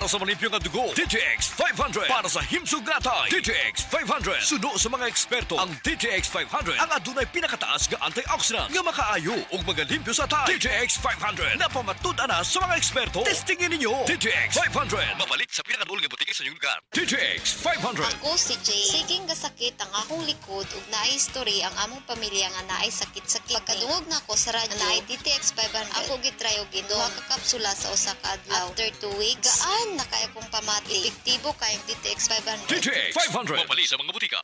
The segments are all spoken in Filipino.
Para sa malimpyo nga dugo, DTX 500. Para sa himsog natay, DTX 500. Suno sa mga eksperto, ang DTX 500 ang adunay pinakataas nga antioxidant nga makaayo ug magalimpyo sa tay. DTX 500 na pamatud-an na sa mga eksperto. Testingin ninyo. DTX 500. Mabalik sa pinakadulong nga butiki sa inyong lugar. DTX 500. Ako si Jay. Siging gasakit ang akong likod ug naay history ang among pamilya nga naay sakit sa kidney. Pagkadungog na ko sa radyo, naay DTX 500. Ako gitry og duha ka kapsula sa usa ka adlaw. After 2 weeks, gaan na kay akong pamati. Epektibo kay ang DTX 500. DTX 500. Mabalik sa mga butika.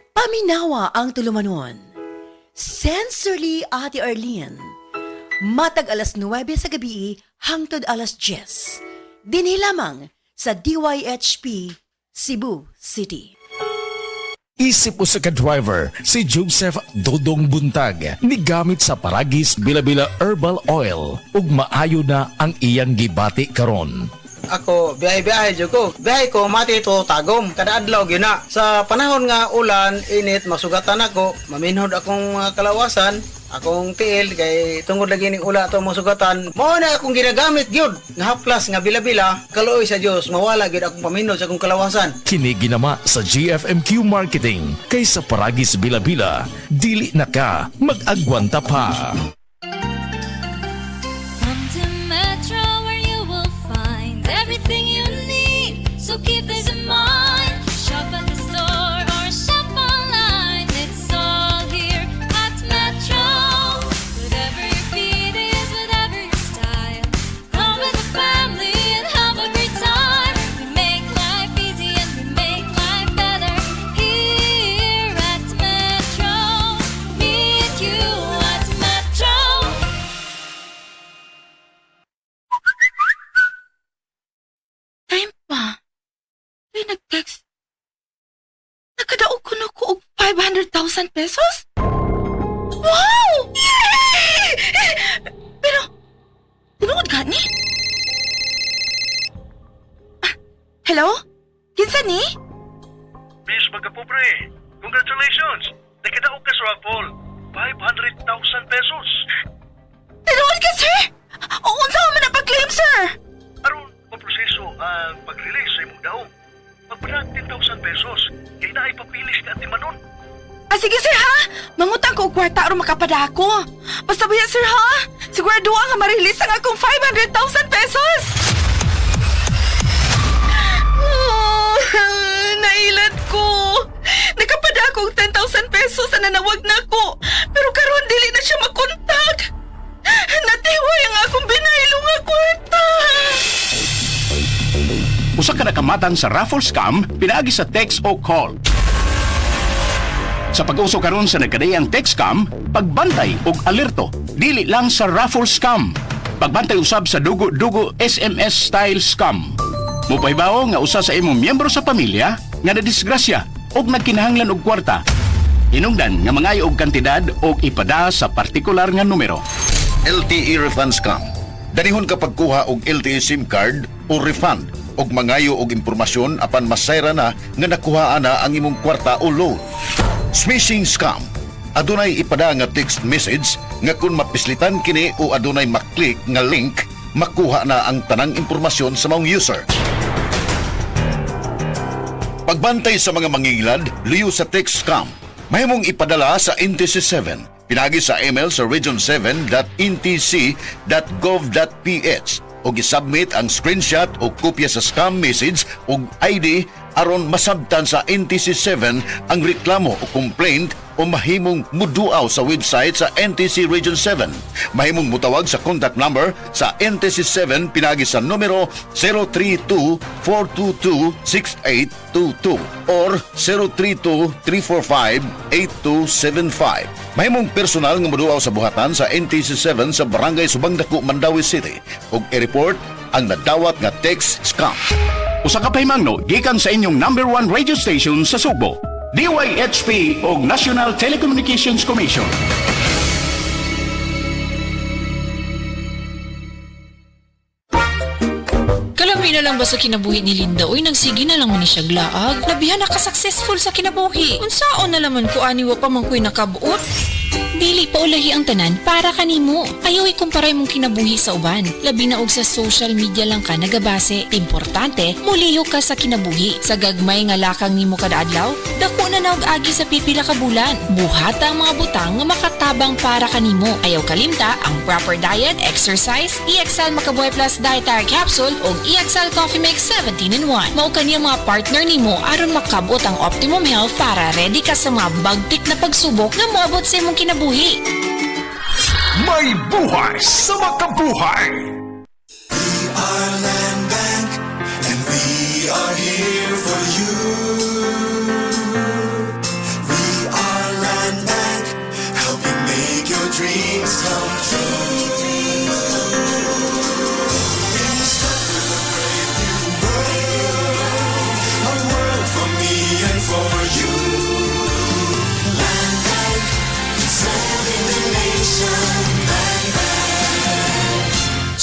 Paminawa ang tulumanon. Sensorily Ate Arlene. Matag alas 9 sa gabi hangtod alas 10. Dinhi lamang sa DYHP Cebu City. Isip usa ka driver si Joseph Dodong Buntag ni gamit sa Paragis Bila-Bila Herbal Oil ug maayo na ang iyang gibati karon. Ako, biyahe-biyahe dyan ko. Biyahe ko, mati ito tagom. Kada adlaw gina. Sa panahon nga ulan, init, masugatan ako. Maminhod akong kalawasan. Akong tiil, kay tungod lagi ning ula ito masugatan. Mao na akong ginagamit gyud. Nga haplas, nga bila-bila. Kaluoy sa Dios, mawala gyud akong paminhod sa akong kalawasan. Kini ginama sa GFMQ Marketing kay sa Paragis Bila-Bila, dili na ka mag-agwanta pa. Come to Metro where you will find everything you need. So keep this in mind. Shop at the store or shop online. It's all here at Metro. Whatever your beat is, whatever your style. Come with the family and have a great time. We make life easy and we make life better here at Metro. Meet you at Metro. Time pa. Ay, nag-text. Nakadaog ko na ko og 500,000 pesos? Wow! Yay! Pero, tinuod ka ni? Hello? Kinsa ni? Miss Magapobre, congratulations! Nagkadaog ka sa raffle. 500,000 pesos. Tinuod ka, sir? O, unsa man na pag-claim, sir? Aron, maproseso ang pag-release sa imong daog. Magpanag 10,000 pesos. Kaya na ay papilis ka at timanon. Sige, sir, ha? Mangutang ko og kwarta aron makapada ako. Basta ba yan, sir, ha? Sigurado nga ma-release ang akong 500,000 pesos! Oh, nailan ko. Nakapada ako og 10,000 pesos na nanawag na ko. Pero karon dili na siya makontak. Natiway ang akong binaylo nga kwarta. Usa ka nakamatan sa raffle scam pinaagi sa text o call. Sa pag-uso karon sa nagkadayang text scam, pagbantay og alerto dili lang sa raffle scam. Pagbantay usab sa dugo-dugo SMS style scam. Mupaybawo nga usa sa imong miyembro sa pamilya nga nadisgrasya og nagkinahanglan og kwarta. Hinungdan nga mangayo og kantidad og ipada sa partikular nga numero. LTE refund scam. Danihon ka pagkuha og LTE SIM card o refund og mangayo og impormasyon apan masayra na nga nakuhaan na ang imong kwarta o loan. Smishing scam. Adunay ipada nga text message nga kung mapislitan kini o adunay maklik nga link, makuha na ang tanang impormasyon sa mga user. Pagbantay sa mga mangingilad, liyo sa text scam. Mahimong ipadala sa NTC 7. Pinagi sa email sa region7.ntc.gov.ph o gisubmit ang screenshot o kopya sa scam message o ID aron masabtan sa NTC 7 ang reklamo o complaint o mahimong muduaw sa website sa NTC Region 7. Mahimong mutawag sa contact number sa NTC 7 pinagi sa numero 032-422-6822 or 032-345-8275. Mahimong personal nga muduaw sa buhatan sa NTC 7 sa Barangay Subangdako, Mandawi City ug i-report ang nadawat nga text scam. Usa ka pahimangno gikan sa inyong number 1 radio station sa Subo, DYHP ug National Telecommunications Commission. Kalami na lang ba sa kinabuhi ni Linda? Uy, nagsige na lang man ni siya glaag. Labihan na ka-successful sa kinabuhi. Unsaon na laman ko aniwa pa man ko'y nakabuot? Dili paulahi ang tanan para kanimo. Ayaw ikumparay mong kinabuhi sa uban. Labi na og sa social media lang ka nagabase. Importante, muliyo ka sa kinabuhi. Sa gagmay nga lakang nimo kada adlaw, dako na naog agi sa pipila ka bulan. Buhata ang mga butang nga makatabang para kanimo. Ayaw kalimta ang proper diet, exercise, EXL Makabuhay Plus Dietary Capsule ug EXL Coffee Mix 17-in-1. Mao kaniya mga partner nimo aron makabot ang optimum health para ready ka sa mga bagtik na pagsubok nga moabot sa imong kinabuhi. May buhay sa makabuhay!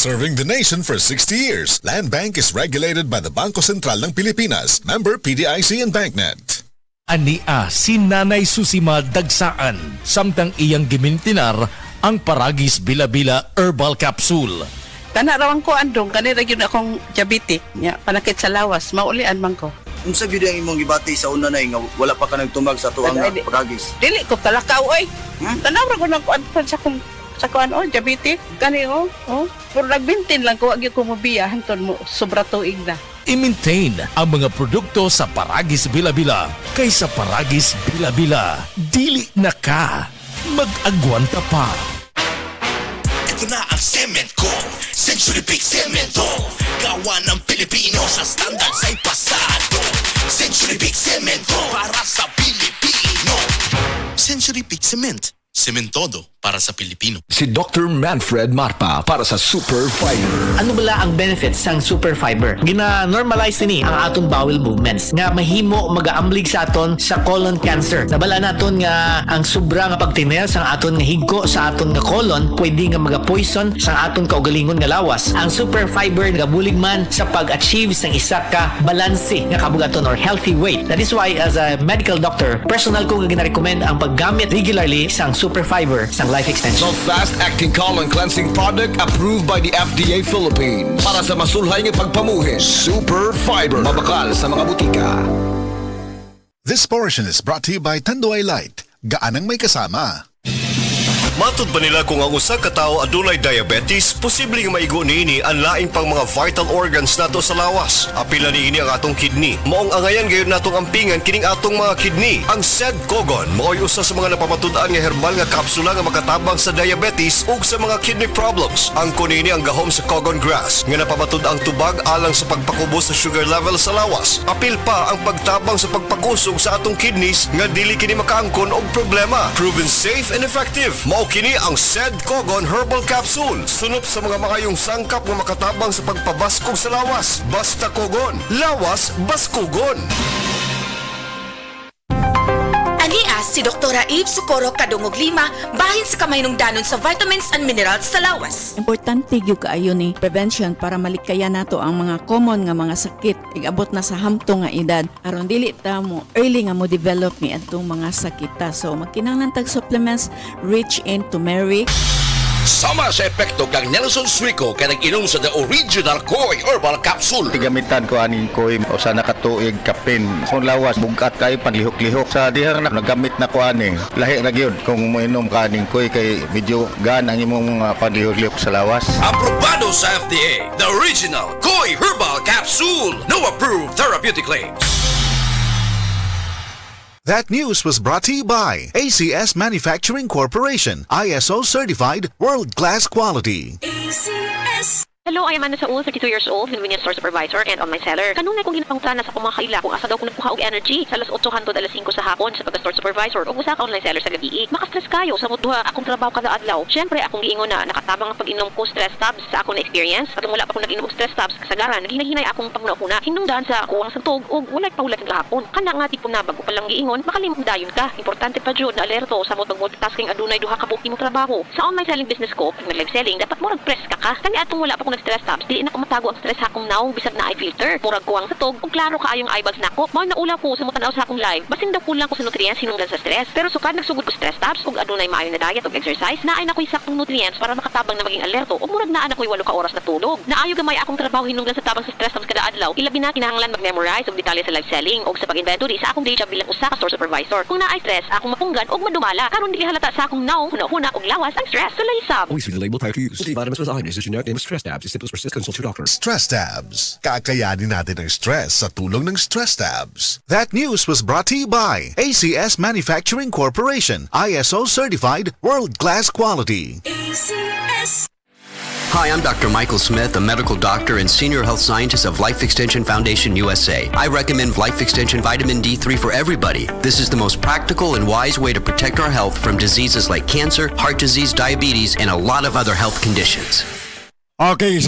Serving the nation for 60 years, Land Bank is regulated by the Bangko Sentral ng Pilipinas, member PDIC and BancNet. Ania si Nanay Susima Dagsaan, samtang iyang gimintinar ang Paragis Bila-Bila Herbal Capsule. Tanarawan ko andong, kanira yun akong diabetic, ya, panakit sa lawas, maulian man ko. Unsa gyud ang imong gibati sa una na nga wala pa ka nagtumag sa tuang Paragis? Dili ko talakaw, oy. Tanawra ko ng kuan sa kuan, diabetic, gani oh. Pero nagbintin lang ko, wag ko mabiya, hanton mo, sobra tuig na. I-maintain ang mga produkto sa Paragis Bila-Bila kaysa Paragis Bila-Bila. Dili na ka. Mag-agwanta pa. Ito na ang cement ko, Century Big Cemento. Gawa ng Pilipino sa standard sa pasado. Century Big Cemento para sa Pilipino. Century Big Cement. Cementodo para sa Pilipino. Si Dr. Manfred Marpa para sa Super Fiber. Ano bala ang benefits sang Super Fiber? Gina-normalize ni ang aton bowel movements nga mahimo magaamblig sa aton sa colon cancer. Nabala naton nga ang sobra nga pagtiner sa aton nga higko sa aton nga colon pwede nga maga-poison sa aton kaugalingon nga lawas. Ang Super Fiber gabulig man sa pag-achieve sang isa ka balanse nga kabugaton or healthy weight. That is why as a medical doctor, personal ko nga gina-recommend ang paggamit regularly sang Super Fiber sang life extension. So fast-acting colon cleansing product approved by the FDA Philippines. Para sa masulhay nga pagpamuhi, Super Fiber. Mabakal sa mga butika. This portion is brought to you by Tanduay Light. Gaanang may kasama. Matud ba nila kung ang usa ka tawo adunay diabetes, posibleng maigo niini ang laing pang mga vital organs nato sa lawas. Apila niini ang atong kidney. Maong angayan gayon natong ampingan kining atong mga kidney. Ang SED Kogon mao'y usa sa mga napamatud-an nga herbal nga kapsula nga makatabang sa diabetes ug sa mga kidney problems. Ang kunini ang gahom sa Kogon grass nga napamatud-ang tubag alang sa pagpakubos sa sugar level sa lawas. Apil pa ang pagtabang sa pagpakusog sa atong kidneys nga dili kini makaangkon og problema. Proven safe and effective. Kini ang SED Kogon Herbal Capsule. Sunop sa mga makayong sangkap nga makatabang sa pagpabaskog sa lawas. Basta Kogon. Lawas, baskugon. Anias si Dr. Eve Socorro Kadungog Lima bahin sa kamay nung danon sa vitamins and minerals sa lawas. Importante gyud kaayo ni prevention para malikaya nato ang mga common nga mga sakit igabot na sa hamtong nga edad aron dili ta mo early nga mo develop ni adtong mga sakita. So magkinahanglan tag supplements rich in turmeric. Sama sa epekto kang Nelson Suico kay nag-inom sa the original Koi Herbal Capsule. Tigamitan ko aning Koi o sa nakatuig kapin. Kung lawas, bugat kayo panlihok-lihok. Sa dihang nagamit na ko aning lahi na gyud kung mainom ka aning Koi kay medyo gan ang imong panlihok-lihok sa lawas. Aprobado sa FDA, the original Koi Herbal Capsule. No approved therapeutic claims. That news was brought to you by ACS Manufacturing Corporation, ISO certified world-class quality. ACS. Hello, I am Anna Saul, 32 years old, convenience store supervisor and online seller. Kanunay kong ginapangutana sa akong mga kaila kung asa daw ko nagkuha og energy sa alas 8 hangtod alas 5 sa hapon sa pagka-store supervisor o usa ka online seller sa gabi. Maka-stress kayo sa duha akong trabaho kada adlaw. Syempre, akong giingon na nakatabang ang pag-inom ko stress tabs sa akong na-experience. At wala pa akong nag-inom og stress tabs kasagaran, naghinay-hinay akong pangunahuna. Hinungdan sa kuwang santog ug walay paulat ng gahapon. Kana nga tipo na bago pa lang giingon, makalimong dayon ka. Importante pa jud na alerto sa mo pag-multitasking adunay duha ka buki mo trabaho. Sa online selling business ko, pag nag-live selling, dapat mo nag-press ka. Kani atong wala pa ako nag-stress tabs, dili na ko matago ang stress akong naong bisag na eye filter. Murag ko ang satog, ug klaro kaayong eyebags nako. Mao na ula ko sa mutanaw sa akong live. Basin daw kulang ko sa nutrients hinungdan sa stress. Pero sukad nagsugod ko stress tabs ug adunay maayo na diet ug exercise, naay na ko'y saktong nutrients para makatabang na maging alerto ug murag naa na ko'y 8 ka oras na tulog. Naayo gamay akong trabaho hinungdan sa tabang sa stress tabs kada adlaw. Ilabi na kinahanglan mag-memorize og detalye sa live selling ug sa pag-inventory sa akong day job bilang usa ka store supervisor. Kung naay stress, akong mapunggan ug madumala. Karon dili halata sa akong naong huna-huna ug lawas ang stress. Sulay sab. Always read the label prior to use. Multivitamins with iron is a generic name of stress tabs. If symptoms persist, consult your doctor. Stress Tabs. Kakayanin natin ang stress sa tulong ng Stress Tabs. That news was brought to you by ACS Manufacturing Corporation, ISO certified world-class quality. Hi, I'm Dr. Michael Smith, a medical doctor and senior health scientist of Life Extension Foundation USA. I recommend Life Extension Vitamin D3 for everybody. This is the most practical and wise way to protect our health from diseases like cancer, heart disease, diabetes, and a lot of other health conditions. Okay,